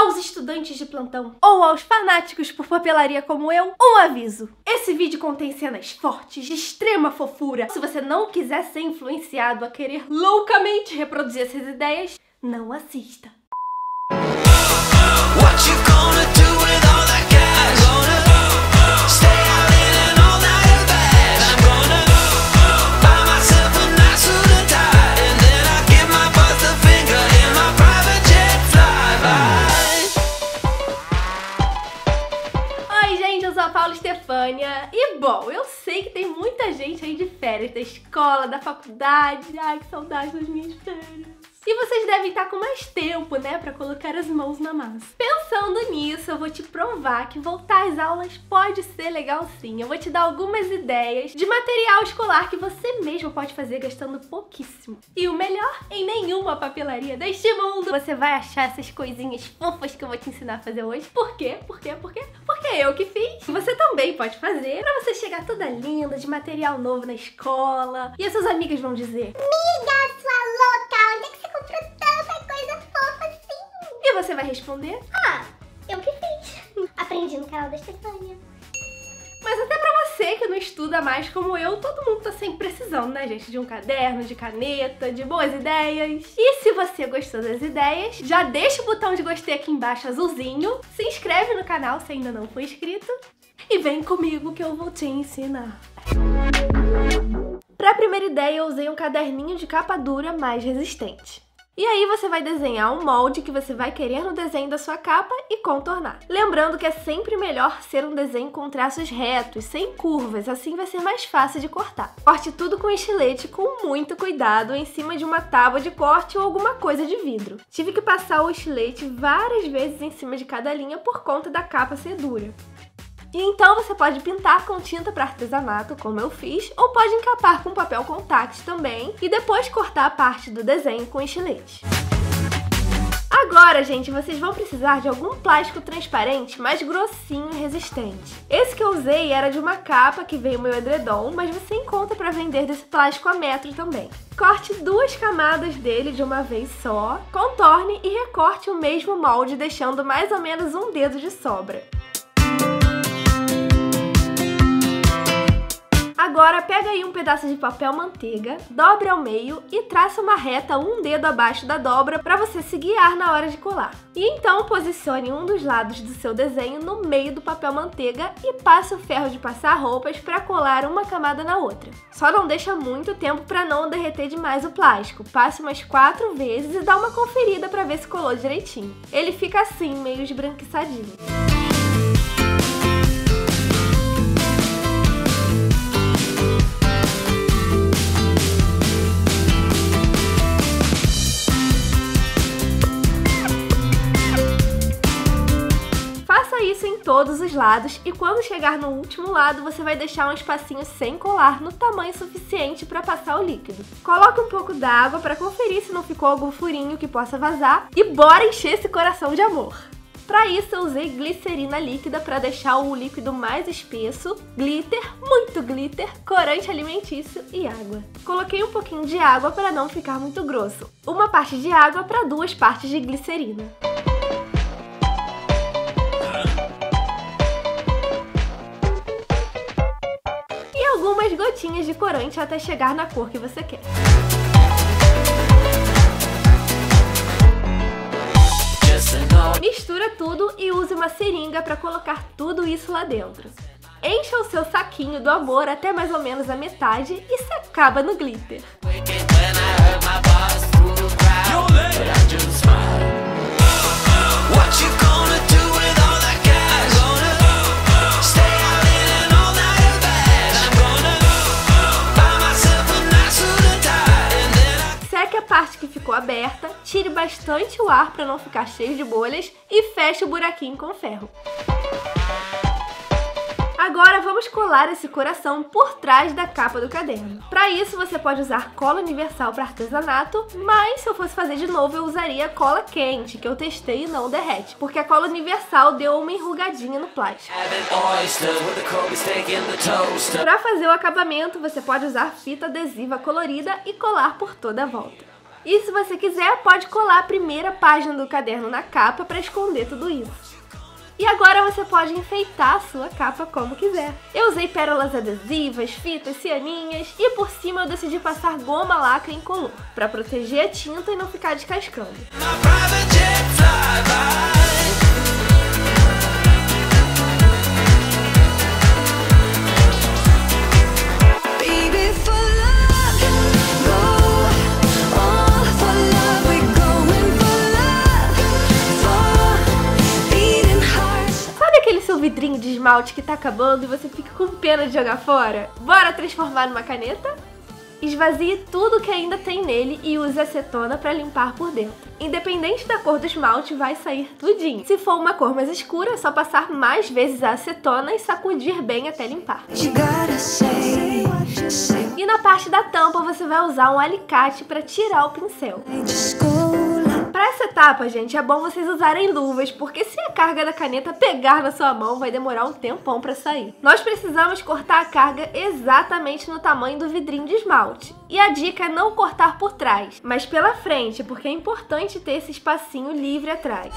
Aos estudantes de plantão ou aos fanáticos por papelaria como eu, um aviso. Esse vídeo contém cenas fortes, de extrema fofura. Se você não quiser ser influenciado a querer loucamente reproduzir essas ideias, não assista. E bom, eu sei que tem muita gente aí de férias da escola, da faculdade. Ai, que saudade das minhas férias. E vocês devem estar com mais tempo, né, pra colocar as mãos na massa. Pensando nisso, eu vou te provar que voltar às aulas pode ser legal sim. Eu vou te dar algumas ideias de material escolar que você mesmo pode fazer gastando pouquíssimo. E o melhor, em nenhuma papelaria deste mundo você vai achar essas coisinhas fofas que eu vou te ensinar a fazer hoje. Por quê? Porque eu que fiz. Você também pode fazer pra você chegar toda linda, de material novo na escola. E as suas amigas vão dizer: "Amiga, sua louca, onde é que você comprou tanta coisa fofa assim?" E você vai responder: "Ah, eu que fiz. Aprendi no canal da Estefânia." Mas até pra você que não estuda mais como eu, todo mundo tá sempre precisando, né, gente? De um caderno, de caneta, de boas ideias. E se você gostou das ideias, já deixa o botão de gostei aqui embaixo azulzinho, se inscreve no canal se ainda não for inscrito e vem comigo que eu vou te ensinar. Pra primeira ideia, eu usei um caderninho de capa dura mais resistente. E aí você vai desenhar um molde que você vai querer no desenho da sua capa e contornar. Lembrando que é sempre melhor ser um desenho com traços retos, sem curvas, assim vai ser mais fácil de cortar. Corte tudo com estilete com muito cuidado em cima de uma tábua de corte ou alguma coisa de vidro. Tive que passar o estilete várias vezes em cima de cada linha por conta da capa ser dura. E então você pode pintar com tinta para artesanato, como eu fiz, ou pode encapar com papel contact também e depois cortar a parte do desenho com estilete. Agora, gente, vocês vão precisar de algum plástico transparente mais grossinho e resistente. Esse que eu usei era de uma capa que veio meu edredom, mas você encontra para vender desse plástico a metro também. Corte 2 camadas dele de uma vez só, contorne e recorte o mesmo molde, deixando mais ou menos um dedo de sobra. Agora pega aí um pedaço de papel manteiga, dobre ao meio e traça uma reta um dedo abaixo da dobra para você se guiar na hora de colar. E então posicione um dos lados do seu desenho no meio do papel manteiga e passe o ferro de passar roupas para colar uma camada na outra. Só não deixa muito tempo para não derreter demais o plástico. Passe umas 4 vezes e dá uma conferida para ver se colou direitinho. Ele fica assim, meio esbranquiçadinho. Isso em todos os lados e quando chegar no último lado você vai deixar um espacinho sem colar no tamanho suficiente para passar o líquido. Coloque um pouco d'água para conferir se não ficou algum furinho que possa vazar e bora encher esse coração de amor! Para isso eu usei glicerina líquida para deixar o líquido mais espesso, glitter, muito glitter, corante alimentício e água. Coloquei um pouquinho de água para não ficar muito grosso. Uma parte de água para 2 partes de glicerina. Algumas gotinhas de corante até chegar na cor que você quer. Mistura tudo e use uma seringa para colocar tudo isso lá dentro. Encha o seu saquinho do amor até mais ou menos a metade e se acaba no glitter. Parte que ficou aberta, tire bastante o ar para não ficar cheio de bolhas e feche o buraquinho com ferro. Agora vamos colar esse coração por trás da capa do caderno. Para isso você pode usar cola universal para artesanato, mas se eu fosse fazer de novo eu usaria cola quente, que eu testei e não derrete, porque a cola universal deu uma enrugadinha no plástico. Para fazer o acabamento você pode usar fita adesiva colorida e colar por toda a volta. E se você quiser, pode colar a primeira página do caderno na capa para esconder tudo isso. E agora você pode enfeitar a sua capa como quiser. Eu usei pérolas adesivas, fitas, cianinhas e por cima eu decidi passar goma lacre incolor, para proteger a tinta e não ficar descascando. Vidrinho de esmalte que tá acabando e você fica com pena de jogar fora? Bora transformar numa caneta? Esvazie tudo que ainda tem nele e use acetona para limpar por dentro. Independente da cor do esmalte, vai sair tudinho. Se for uma cor mais escura, é só passar mais vezes a acetona e sacudir bem até limpar. E na parte da tampa você vai usar um alicate para tirar o pincel. Para essa etapa, gente, é bom vocês usarem luvas, porque se a carga da caneta pegar na sua mão, vai demorar um tempão para sair. Nós precisamos cortar a carga exatamente no tamanho do vidrinho de esmalte. E a dica é não cortar por trás, mas pela frente, porque é importante ter esse espacinho livre atrás.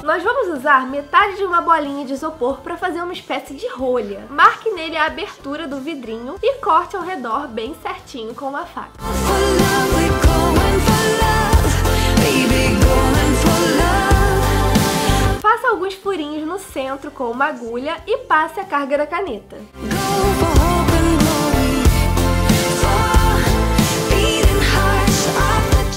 Nós vamos usar metade de uma bolinha de isopor para fazer uma espécie de rolha. Marque nele a abertura do vidrinho e corte ao redor bem certinho com uma faca. Faça alguns furinhos no centro com uma agulha e passe a carga da caneta.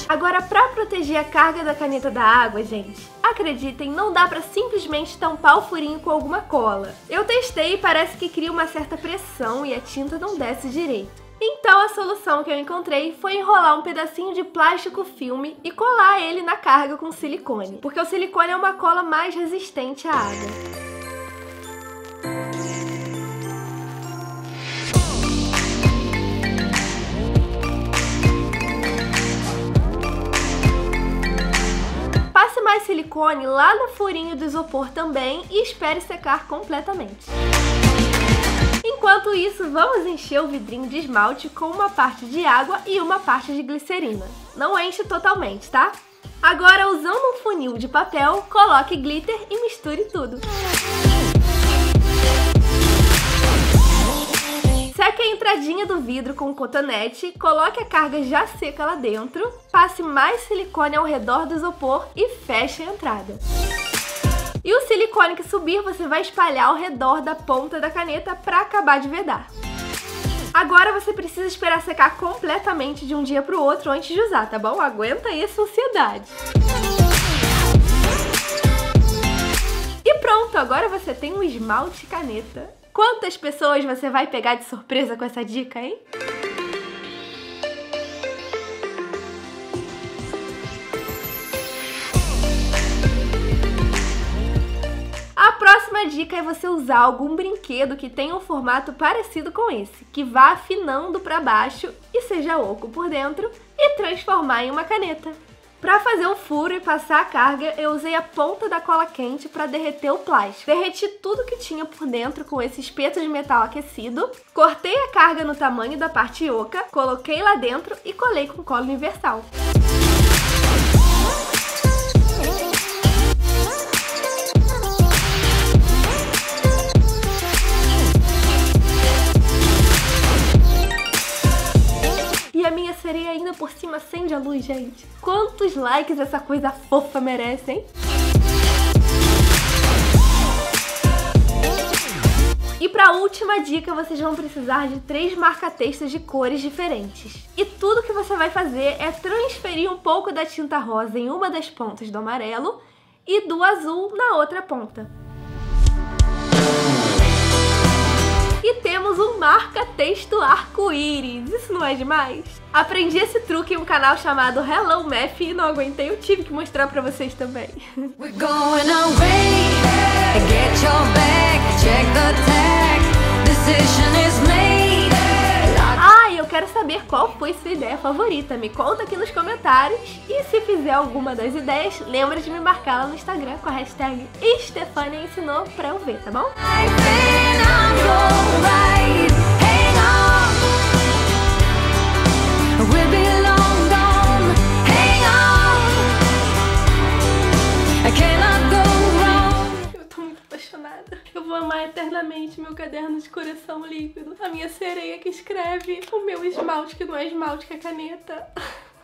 Agora, para proteger a carga da caneta da água, gente, acreditem, não dá para simplesmente tampar o furinho com alguma cola. Eu testei e parece que cria uma certa pressão e a tinta não desce direito. Então a solução que eu encontrei foi enrolar um pedacinho de plástico filme e colar ele na carga com silicone, porque o silicone é uma cola mais resistente à água. Passe mais silicone lá no furinho do isopor também e espere secar completamente. Enquanto isso, vamos encher o vidrinho de esmalte com uma parte de água e uma parte de glicerina. Não enche totalmente, tá? Agora, usando um funil de papel, coloque glitter e misture tudo. Seque a entradinha do vidro com cotonete, coloque a carga já seca lá dentro, passe mais silicone ao redor do isopor e feche a entrada. E o silicone que subir você vai espalhar ao redor da ponta da caneta para acabar de vedar. Agora você precisa esperar secar completamente de um dia para o outro antes de usar, tá bom? Aguenta aí essa ansiedade. E pronto, agora você tem um esmalte caneta. Quantas pessoas você vai pegar de surpresa com essa dica, hein? A próxima dica é você usar algum brinquedo que tenha um formato parecido com esse, que vá afinando para baixo e seja oco por dentro e transformar em uma caneta. Para fazer o furo e passar a carga, eu usei a ponta da cola quente para derreter o plástico. Derreti tudo que tinha por dentro com esse espeto de metal aquecido, cortei a carga no tamanho da parte oca, coloquei lá dentro e colei com cola universal. E a minha sereia ainda por cima acende a luz, gente. Quantos likes essa coisa fofa merece, hein? E para a última dica, vocês vão precisar de 3 marca-textos de cores diferentes. E tudo que você vai fazer é transferir um pouco da tinta rosa em uma das pontas do amarelo e do azul na outra ponta. E temos um marca-texto arco-íris. Isso não é demais? Aprendi esse truque em um canal chamado Hello Math e não aguentei, eu tive que mostrar pra vocês também. Eu quero saber qual foi sua ideia favorita. Me conta aqui nos comentários. E se fizer alguma das ideias, lembra de me marcar lá no Instagram com a hashtag #StefaniaEnsinou pra eu ver, tá bom? eternamente meu caderno de coração líquido, a minha sereia que escreve, o meu esmalte que não é esmalte, que é caneta.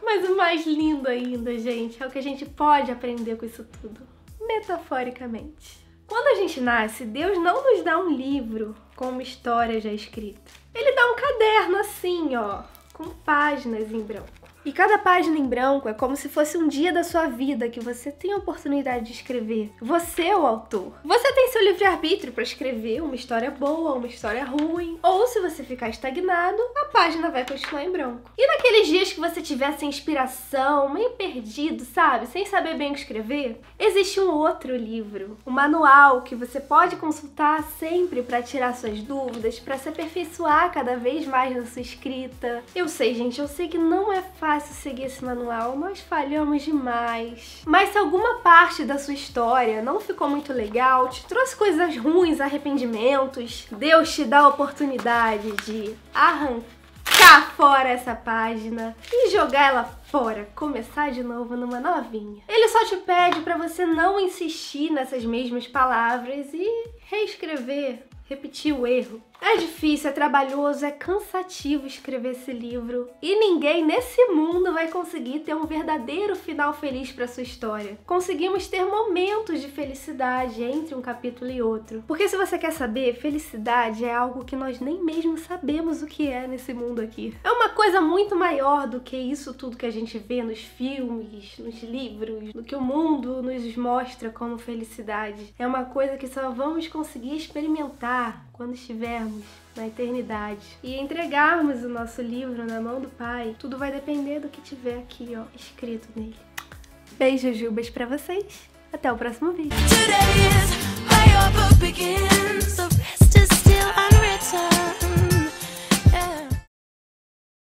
Mas o mais lindo ainda, gente, é o que a gente pode aprender com isso tudo, metaforicamente. Quando a gente nasce, Deus não nos dá um livro com uma história já escrita. Ele dá um caderno assim, ó, com páginas em branco. E cada página em branco é como se fosse um dia da sua vida que você tem a oportunidade de escrever. Você é o autor. Você tem seu livre-arbítrio para escrever uma história boa, uma história ruim. Ou se você ficar estagnado, a página vai continuar em branco. E naqueles dias que você tiver sem inspiração, meio perdido, sabe? Sem saber bem o que escrever, existe um outro livro, um manual que você pode consultar sempre para tirar suas dúvidas, para se aperfeiçoar cada vez mais na sua escrita. Eu sei, gente, eu sei que não é fácil seguir esse manual, nós falhamos demais. Mas se alguma parte da sua história não ficou muito legal, te trouxe coisas ruins, arrependimentos, Deus te dá a oportunidade de arrancar fora essa página e jogar ela fora, começar de novo numa novinha. Ele só te pede para você não insistir nessas mesmas palavras e reescrever, repetir o erro. É difícil, é trabalhoso, é cansativo escrever esse livro. E ninguém nesse mundo vai conseguir ter um verdadeiro final feliz para sua história. Conseguimos ter momentos de felicidade entre um capítulo e outro. Porque se você quer saber, felicidade é algo que nós nem mesmo sabemos o que é nesse mundo aqui. É uma coisa muito maior do que isso tudo que a gente vê nos filmes, nos livros, no que o mundo nos mostra como felicidade. É uma coisa que só vamos conseguir experimentar quando estivermos na eternidade e entregarmos o nosso livro na mão do Pai. Tudo vai depender do que tiver aqui, ó, escrito nele. Beijos, Jubas, pra vocês. Até o próximo vídeo.